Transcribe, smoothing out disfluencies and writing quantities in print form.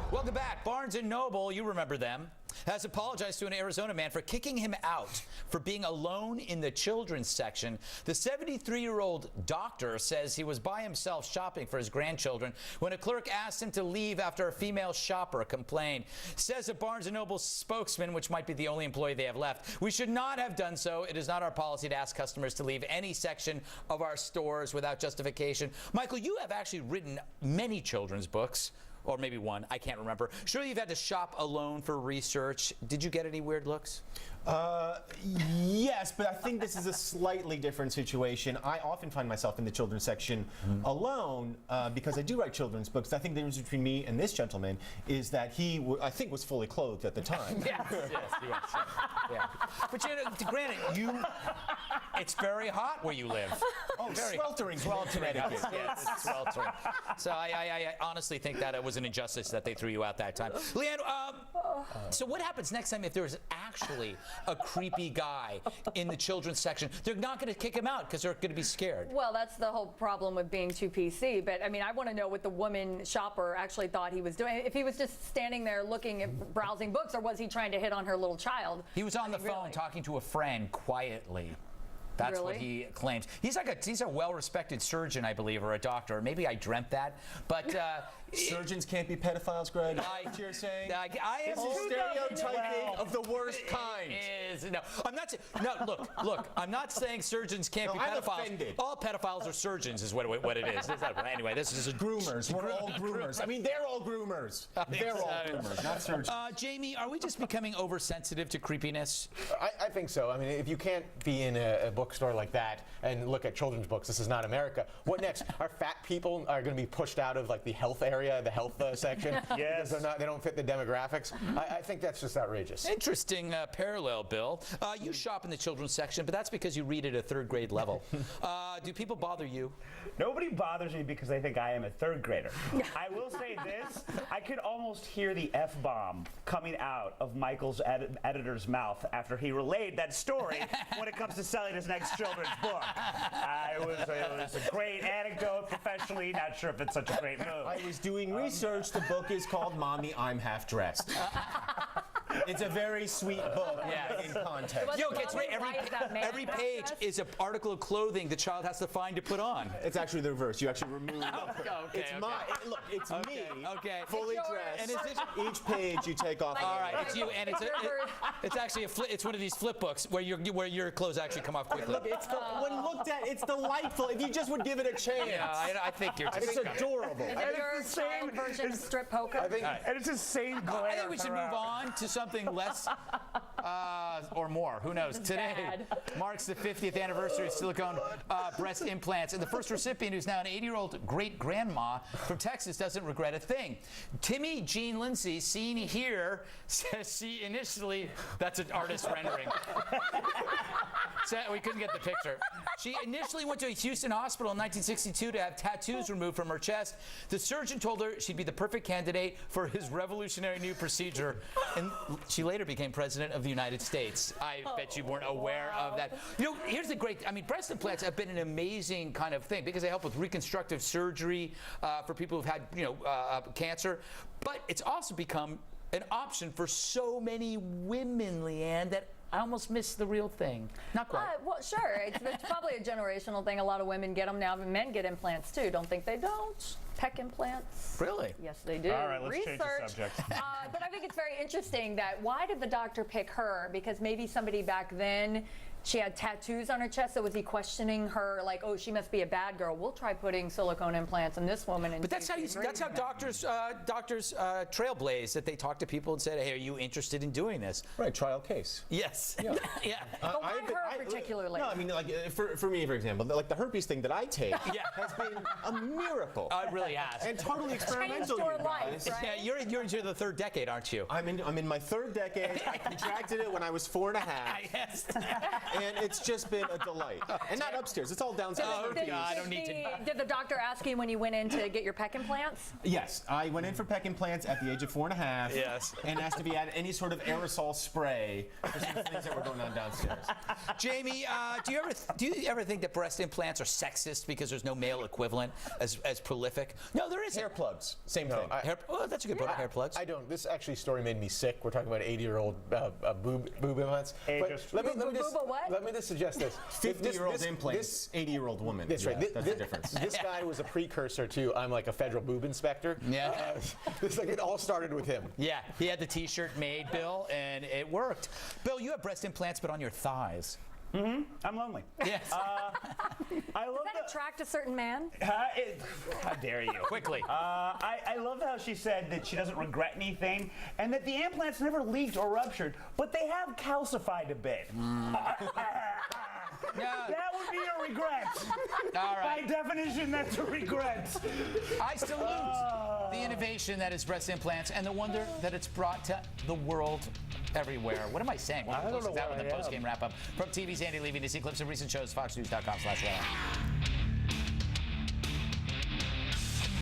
Welcome back. Barnes & Noble, you remember them, has apologized to an Arizona man for kicking him out for being alone in the children's section. The 73-year-old doctor says he was by himself shopping for his grandchildren when a clerk asked him to leave after a female shopper complained. Says a Barnes & Noble spokesman, which might be the only employee they have left, "We should not have done so. It is not our policy to ask customers to leave any section of our stores without justification." Michael, you have actually written many children's books. Or maybe one, I can't remember. Sure, you've had to shop alone for research. Did you get any weird looks? Yes, but I think this is a slightly different situation. I often find myself in the children's section alone because I do write children's books. I think the difference between me and this gentleman is that he, I think, was fully clothed at the time. Yes, yeah. But you know, granted, it's very hot where you live. Oh, very sweltering, Connecticut. Yes, it's sweltering. So I honestly think that it was an injustice that they threw you out that time. Leanne, so what happens next time if there's actually a creepy guy in the children's section? They're not going to kick him out because they're going to be scared. Well, that's the whole problem with being too PC. But I mean, I want to know what the woman shopper actually thought he was doing. If he was just standing there looking at browsing books, or was he trying to hit on her little child? He was on the phone talking to a friend quietly. That's what he claims. He's a well-respected surgeon, I believe, or a doctor. Maybe I dreamt that, but surgeons can't be pedophiles, Greg. You're saying this is stereotyping of the worst kind. No, I'm not. Look. I'm not saying surgeons can't be pedophiles. I'm offended. All pedophiles are surgeons, is what it is. Anyway, this is groomers. We're all groomers. I mean, they're all groomers. They're all groomers, not surgeons. Jamie, are we just becoming oversensitive to creepiness? I think so. I mean, if you can't be in a bookstore like that and look at children's books, this is not America. What next? Our fat people are going to be pushed out of like the health area, the health section, yes, because they don't fit the demographics. I think that's just outrageous. Interesting parallel, Bill. You shop in the children's section, but that's because you read at a third grade level. Do people bother you? Nobody bothers me because they think I am a third grader. I will say this, I could almost hear the F-bomb coming out of Michael's editor's mouth after he relayed that story when it comes to selling his next children's book. It was a great anecdote professionally, not sure if it's such a great move. I was doing research. The book is called Mommy, I'm Half Dressed. It's a very sweet book in context. Yo, every page is an article of clothing the child has to find to put on. It's actually the reverse. You actually remove it's me, fully dressed. And each page you take off. All right, it's you, and it's actually it's one of these flip books where your clothes actually come off quickly. Look, when looked at, it's delightful. If you just would give it a chance. Yeah, I think you're. It's adorable. Is it your child version of strip poker? And it's the same glare. I think we should move on to something less or more. Who knows? Today marks the 50th anniversary of silicone breast implants, and the first recipient, who's now an 80-year-old great-grandma from Texas, doesn't regret a thing. Timmy Jean Lindsay, seen here, says she initially, that's an artist rendering. So we couldn't get the picture. She initially went to a Houston hospital in 1962 to have tattoos removed from her chest. The surgeon told her she'd be the perfect candidate for his revolutionary new procedure, and she later became president of the United States. I bet you weren't aware of that. You know, here's the great, breast implants have been an amazing kind of thing because they help with reconstructive surgery for people who've had, cancer, but it's also become an option for so many women, Leanne, that I almost missed the real thing. Not quite. Well, sure. It's probably a generational thing. A lot of women get them now, but men get implants too. Don't think they don't. Pec implants. Really? Yes, they do. All right, let's change the subject. But I think it's very interesting that why did the doctor pick her? Because maybe somebody back then, she had tattoos on her chest, so was he questioning her like, oh, she must be a bad girl. We'll try putting silicone implants in this woman. And but that's how doctors trailblaze, that they talk to people and say, hey, are you interested in doing this? Right, trial case. Yes. Yeah. But why her particularly? No, I mean, like for me, for example, like the herpes thing that I take has been a miracle. It really has. And totally experimental, you guys. Right? Yeah, you're into the third decade, aren't you? I'm in my third decade. I contracted it when I was 4.5. Yes. and it's just been a delight. And not upstairs; it's all downstairs. Oh, God, I don't need to. Did the doctor ask you when you went in to get your pec implants? Yes, I went in for pec implants at the age of 4.5. Yes. And asked if he had any sort of aerosol spray for some things that were going on downstairs. Jamie, do you ever think that breast implants are sexist because there's no male equivalent as prolific? No, there is Hair plugs, same thing. That's a good point. Hair plugs. I don't. This actually story made me sick. We're talking about 80-year-old boob implants. Hey, But just- let me just what? let me just suggest this. 50-year-old implants, 80-year-old woman. That's right. That's the difference. This guy was a precursor to I'm like a federal boob inspector. Yeah. It all started with him. Yeah, he had the T-shirt made, Bill, and it worked. Bill, you have breast implants, but on your thighs. I'm lonely. Yes. I love Does that attract a certain man? How dare you? Quickly. I love how she said that she doesn't regret anything and that the implants never leaked or ruptured, but they have calcified a bit. That would be a regret. All right. By definition, that's a regret. I salute the innovation that is breast implants and the wonder that it's brought to the world everywhere. What am I saying? We'll I don't close know that where with a I am. post-game wrap-up from TV's Andy Levy. To see clips of recent shows, foxnews.com/weather.